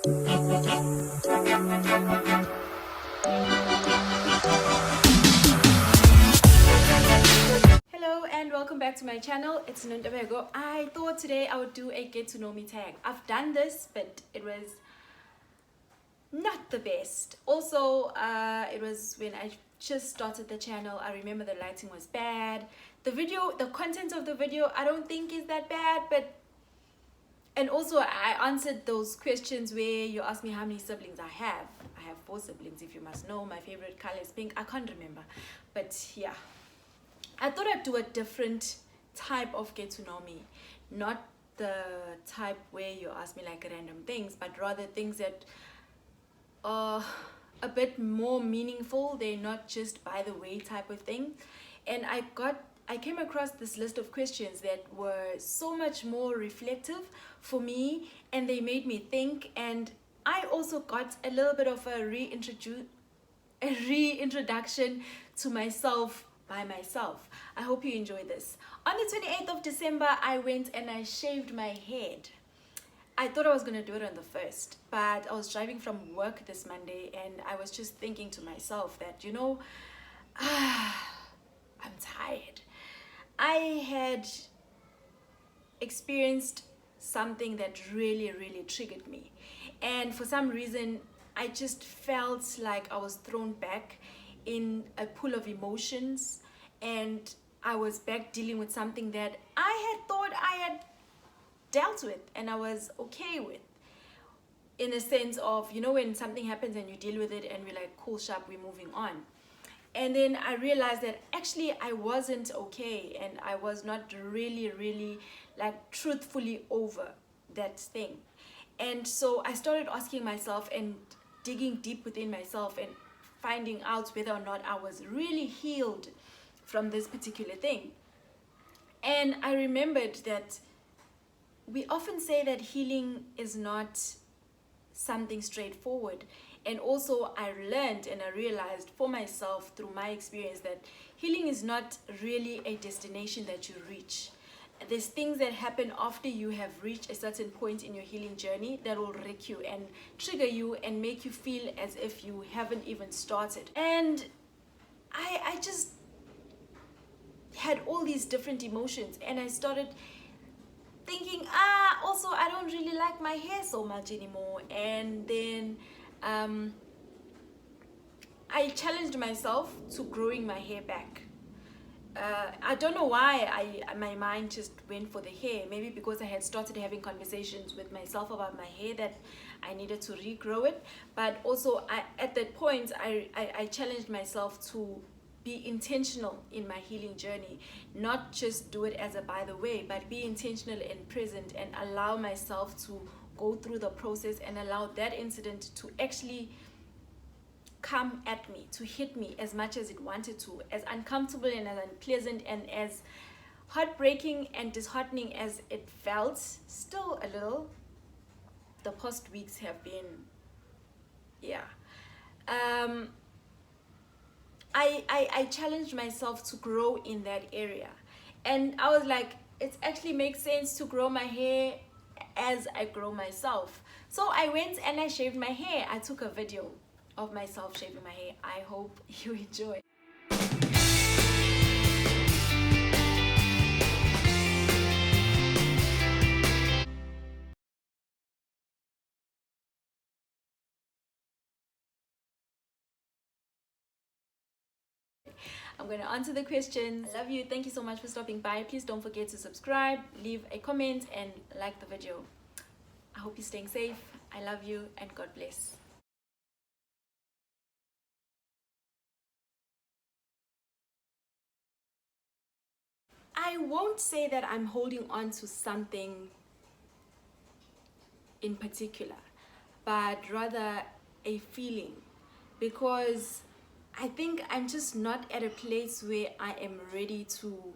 Hello and welcome back to my channel. It's Nontabeko. I thought today I would do a get to know me tag. I've done this, but it was not the best. Also, it was when I just started the channel. I remember the lighting was bad. The content of the video, I don't think is that bad, and also I answered those questions where you asked me how many siblings I have. I have 4 siblings, if you must know. My favorite color is pink. I can't remember, but yeah. I thought I'd do a different type of get to know me, not the type where you ask me like random things, but rather things that are a bit more meaningful. They're not just by the way type of thing. And I came across this list of questions that were so much more reflective for me, and they made me think. And I also got a little bit of a reintroduction to myself by myself. I hope you enjoy this. On the 28th of December, I went and I shaved my head. I thought I was going to do it on the 1st, but I was driving from work this Monday and I was just thinking to myself that, I'm tired. I had experienced something that really, really triggered me. And for some reason, I just felt like I was thrown back in a pool of emotions, and I was back dealing with something that I had thought I had dealt with and I was okay with, in a sense of, when something happens and you deal with it and we're like, cool, sharp, we're moving on. And then I realized that actually I wasn't okay, and I was not really, really like truthfully over that thing. And so I started asking myself and digging deep within myself and finding out whether or not I was really healed from this particular thing. And I remembered that we often say that healing is not something straightforward. And also I learned and I realized for myself through my experience that healing is not really a destination that you reach. There's things that happen after you have reached a certain point in your healing journey that will wreck you and trigger you and make you feel as if you haven't even started. And I just had all these different emotions, and I started thinking, also I don't really like my hair so much anymore. And then I challenged myself to growing my hair back. I don't know why my mind just went for the hair. Maybe because I had started having conversations with myself about my hair that I needed to regrow it. But also at that point I challenged myself to be intentional in my healing journey, not just do it as a by the way, but be intentional and present and allow myself to go through the process and allow that incident to actually come at me, to hit me as much as it wanted to, as uncomfortable and as unpleasant and as heartbreaking and disheartening as it felt. Still a little. The past weeks have been, I challenged myself to grow in that area, and I was like, it actually makes sense to grow my hair as I grow myself. So I went and I shaved my hair. I took a video of myself shaving my hair. I hope you enjoy. I'm going to answer the questions. I love you. Thank you so much for stopping by. Please don't forget to subscribe, leave a comment, and like the video. I hope you're staying safe. I love you, and God bless. I won't say that I'm holding on to something in particular, but rather a feeling, because I think I'm just not at a place where I am ready to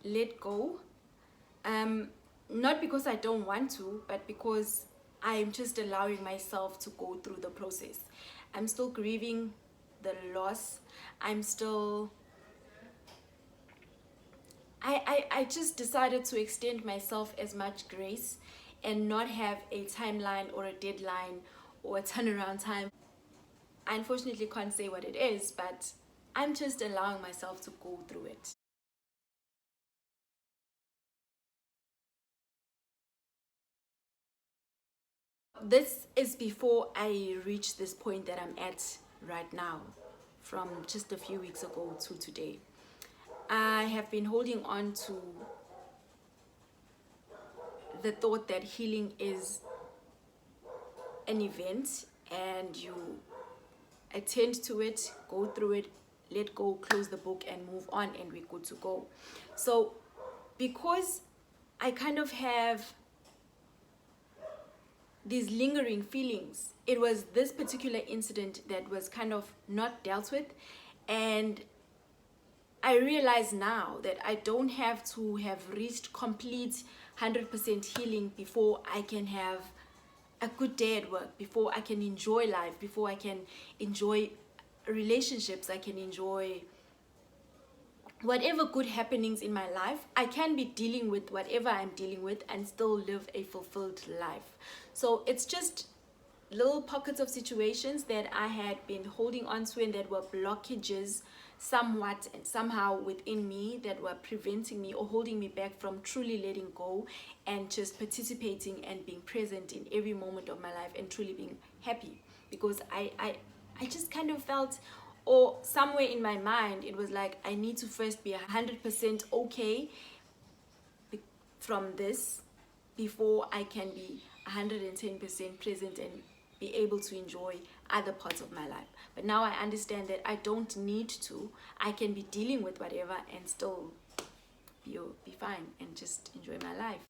let go. Not because I don't want to, but because I'm just allowing myself to go through the process. I'm still grieving the loss. I'm still I just decided to extend myself as much grace and not have a timeline or a deadline or a turnaround time. I unfortunately can't say what it is, but I'm just allowing myself to go through it. This is before I reach this point that I'm at right now, from just a few weeks ago to today. I have been holding on to the thought that healing is an event and you attend to it, go through it, let go, close the book and move on, and we're good to go. So because I kind of have these lingering feelings, it was this particular incident that was kind of not dealt with, and I realize now that I don't have to have reached complete 100% healing before I can have a good day at work, before I can enjoy life, before I can enjoy relationships, I can enjoy whatever good happenings in my life. I can be dealing with whatever I'm dealing with and still live a fulfilled life. So it's just little pockets of situations that I had been holding on to and that were blockages somewhat and somehow within me that were preventing me or holding me back from truly letting go and just participating and being present in every moment of my life and truly being happy, because I just kind of felt, or somewhere in my mind it was like, I need to first be 100% okay from this before I can be 110% present and be able to enjoy other parts of my life. But now I understand that I don't need to. I can be dealing with whatever and still be fine and just enjoy my life.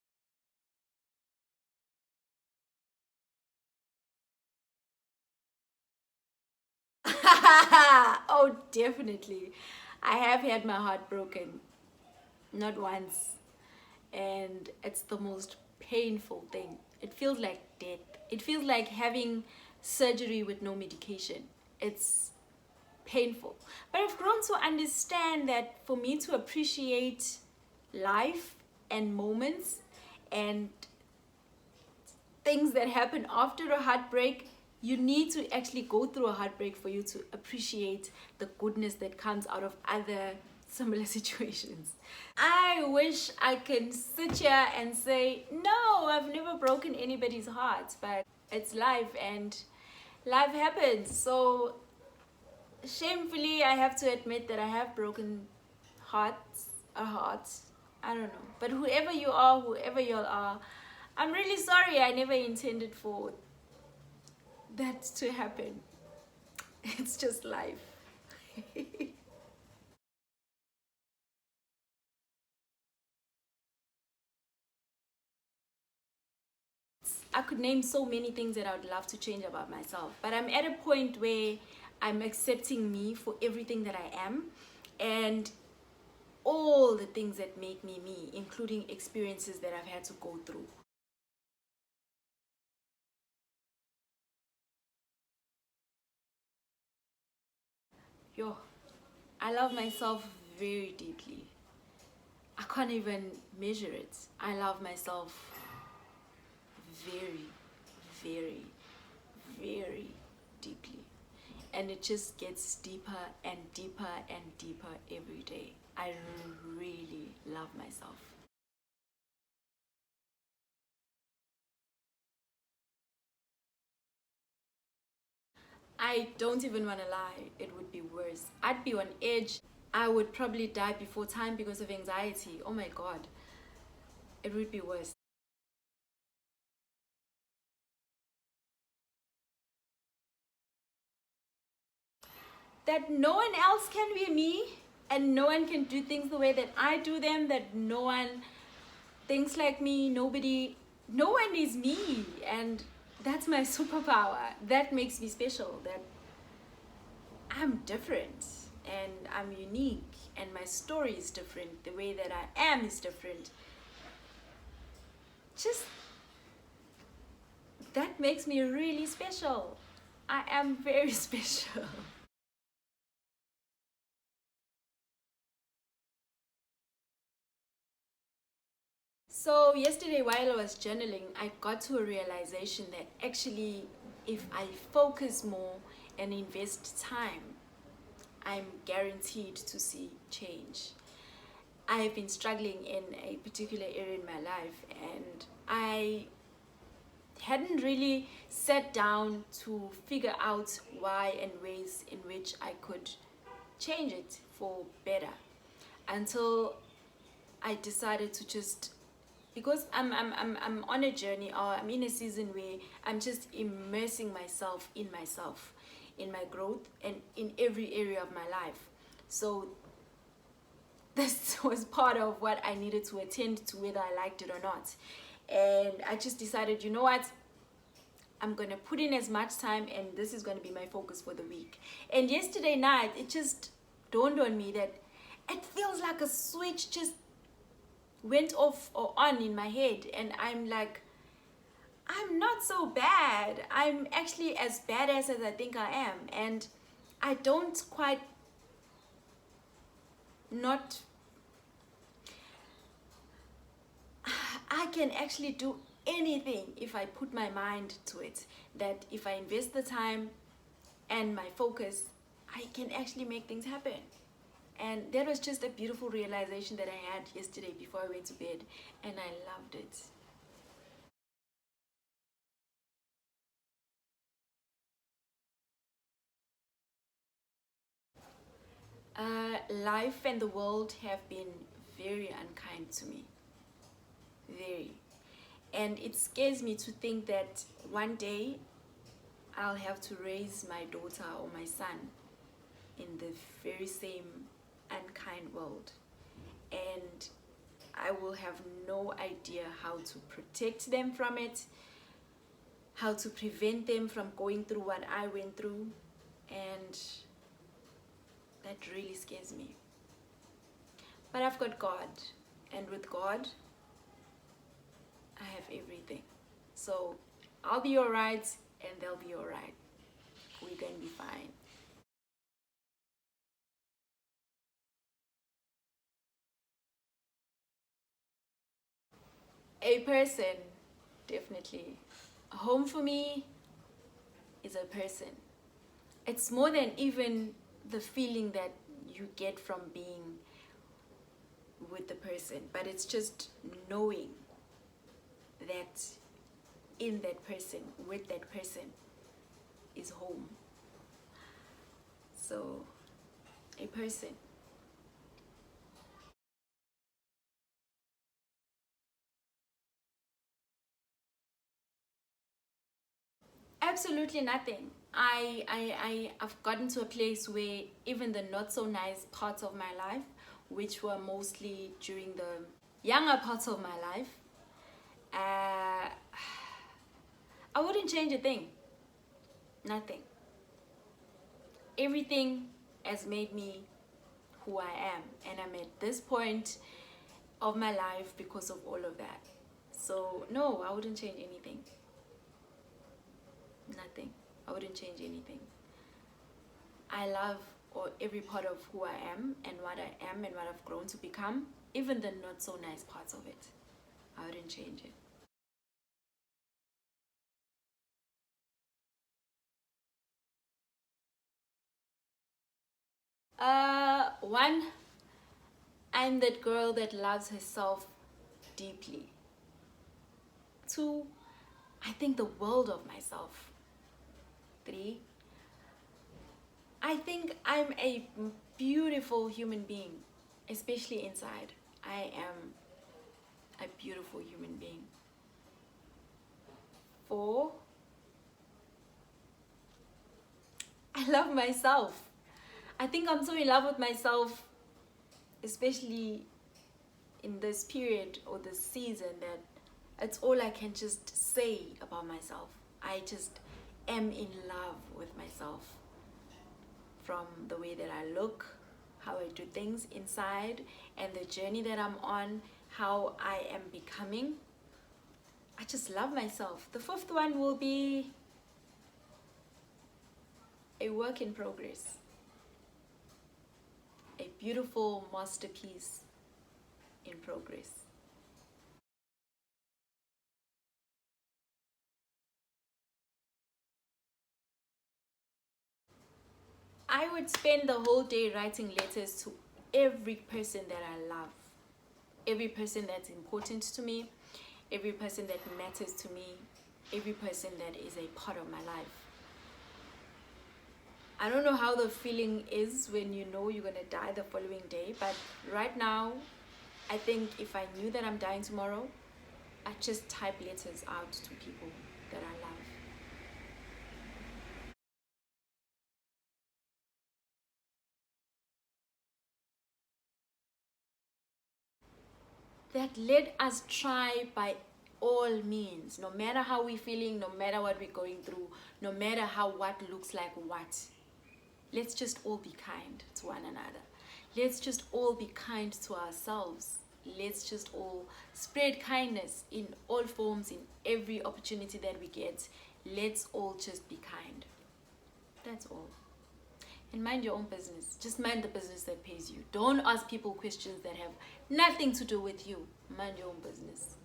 Oh, definitely. I have had my heart broken, not once, and it's the most painful thing. It feels like death. It feels like having surgery with no medication. It's painful. But I've grown to understand that for me to appreciate life and moments and things that happen after a heartbreak, you need to actually go through a heartbreak for you to appreciate the goodness that comes out of other similar situations. I wish I can sit here and say, no, I've never broken anybody's heart, but it's life and life happens. So shamefully, I have to admit that I have broken hearts, a heart. I don't know. But whoever you are, whoever you all are, I'm really sorry. I never intended for that to happen. It's just life. I could name so many things that I would love to change about myself, but I'm at a point where I'm accepting me for everything that I am and all the things that make me me, including experiences that I've had to go through. Yo, I love myself very deeply. I can't even measure it. I love myself very, very, very deeply. And it just gets deeper and deeper and deeper every day. I really love myself. I don't even want to lie, it would be worse. I'd be on edge. I would probably die before time because of anxiety. Oh my god, it would be worse. That no one else can be me and no one can do things the way that I do them, that no one thinks like me, no one is me, and that's my superpower. That makes me special, that I'm different and I'm unique and my story is different, the way that I am is different. Just that makes me really special. I am very special. So yesterday while I was journaling, I got to a realization that actually if I focus more and invest time, I'm guaranteed to see change. I have been struggling in a particular area in my life, and I hadn't really sat down to figure out why and ways in which I could change it for better until I decided to just, because I'm on a journey, or I'm in a season where I'm just immersing myself, in my growth and in every area of my life. So this was part of what I needed to attend to, whether I liked it or not. And I just decided, you know what, I'm gonna put in as much time, and this is gonna be my focus for the week. And yesterday night, it just dawned on me that it feels like a switch just went off or on in my head, and I'm like, I'm not so bad. I'm actually as badass as I think I am, and I don't quite not I can actually do anything if I put my mind to it. That if I invest the time and my focus, I can actually make things happen. And that was just a beautiful realization that I had yesterday before I went to bed, and I loved it. Life and the world have been very unkind to me. Very. And it scares me to think that one day I'll have to raise my daughter or my son in the very same unkind world. And I will have no idea how to protect them from it, how to prevent them from going through what I went through. And that really scares me. But I've got God, and with God, I have everything. So I'll be all right, and they'll be all right. We're going to be fine. A person, definitely. Home for me is a person. It's more than even the feeling that you get from being with the person, but it's just knowing that in that person, with that person, is home. So, a person. Absolutely nothing. I've gotten to a place where even the not so nice parts of my life, which were mostly during the younger parts of my life, uh, I wouldn't change a thing. Nothing. Everything has made me who I am, and I'm at this point of my life because of all of that. So no, I wouldn't change anything. Nothing. I wouldn't change anything. I love or every part of who I am and what I am and what I've grown to become, even the not so nice parts of it. I wouldn't change it. One, I'm that girl that loves herself deeply. Two, I think the world of myself. Three, I think I'm a beautiful human being, especially inside. I am a beautiful human being. Four, I love myself. I think I'm so in love with myself, especially in this period or this season, that it's all I can just say about myself. I just am in love with myself, from the way that I look, how I do things inside, and the journey that I'm on, how I am becoming. I just love myself. The fifth one will be a work in progress, a beautiful masterpiece in progress. I would spend the whole day writing letters to every person that I love, every person that's important to me, every person that matters to me, every person that is a part of my life. I don't know how the feeling is when you know you're gonna die the following day, but right now, I think if I knew that I'm dying tomorrow, I'd just type letters out to people that I love. That let us try by all means, no matter how we're feeling, no matter what we're going through, no matter how what looks like what. Let's just all be kind to one another. Let's just all be kind to ourselves. Let's just all spread kindness in all forms, in every opportunity that we get. Let's all just be kind. That's all. And mind your own business. Just mind the business that pays you. Don't ask people questions that have nothing to do with you. Mind your own business.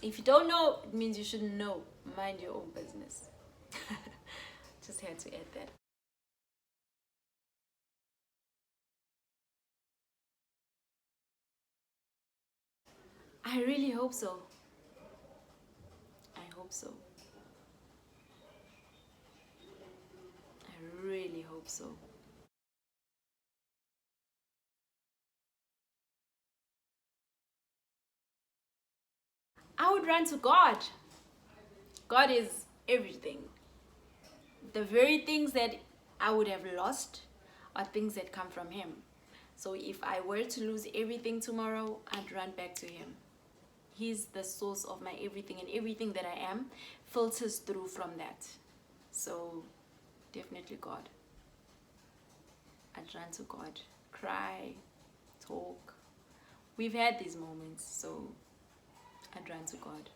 If you don't know, it means you shouldn't know. Mind your own business. Just had to add that. I really hope so. I hope so. I really hope so. I would run to God. God is everything. The very things that I would have lost are things that come from Him. So if I were to lose everything tomorrow, I'd run back to Him. He's the source of my everything, and everything that I am filters through from that. So definitely God. I'd run to God. Cry, talk. We've had these moments, so I'd run to God.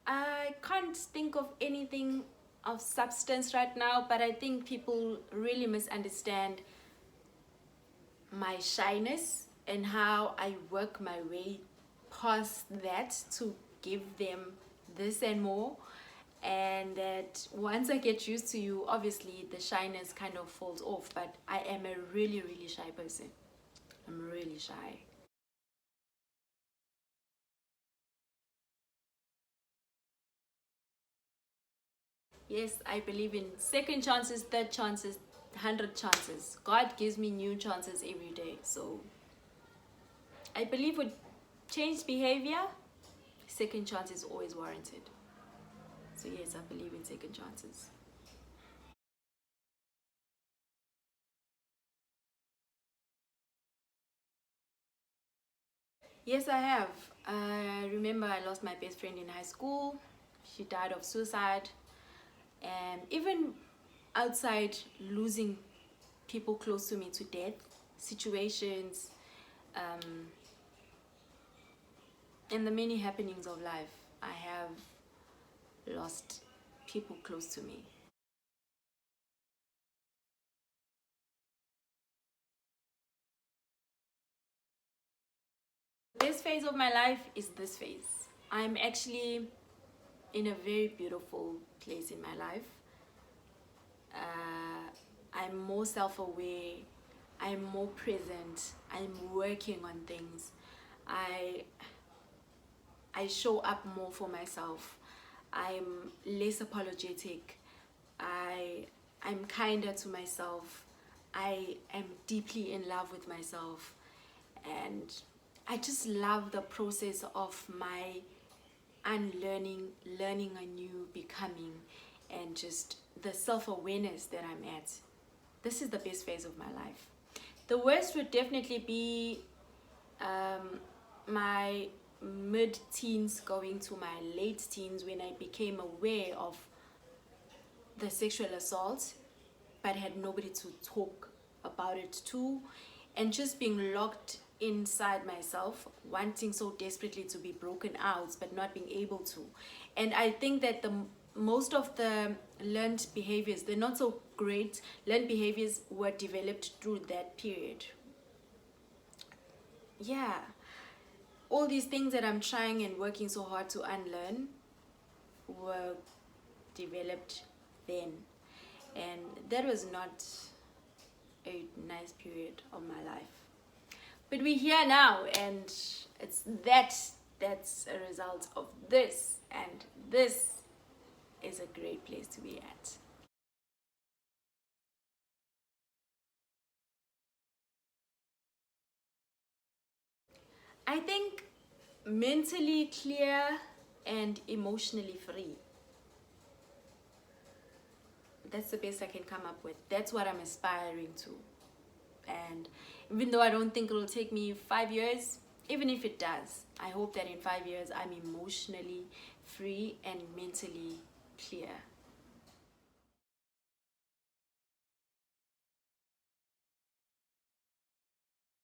I can't think of anything of substance right now, but I think people really misunderstand my shyness and how I work my way past that to give them this and more. And that once I get used to you, obviously the shyness kind of falls off. But I am a really, really shy person. I'm really shy. Yes, I believe in second chances, third chances, 100 chances. God gives me new chances every day. So I believe with changed behavior, second chance is always warranted. So yes, I believe in second chances. Yes, I have. I remember I lost my best friend in high school. She died of suicide. And even outside losing people close to me to death, situations, um, and the many happenings of life, I have lost people close to me. This phase of my life is this phase. I'm actually in a very beautiful place in my life. I'm more self-aware. I'm more present. I'm working on things. I I show up more for myself. I'm less apologetic. I'm kinder to myself. I am deeply in love with myself, and I just love the process of my unlearning, learning anew, becoming, and just the self-awareness that I'm at. This is the best phase of my life. The worst would definitely be my mid-teens going to my late teens, when I became aware of the sexual assault but had nobody to talk about it to, and just being locked inside myself, wanting so desperately to be broken out but not being able to. And I think that the most of the learned behaviors, they're not so great learned behaviors, were developed through that period. Yeah, all these things that I'm trying and working so hard to unlearn were developed then, and that was not a nice period of my life. But we're here now, and it's that's a result of this, and this is a great place to be at. I think mentally clear and emotionally free. That's the best I can come up with. That's what I'm aspiring to. And even though I don't think it'll take me 5 years, even if it does, I hope that in 5 years I'm emotionally free and mentally clear.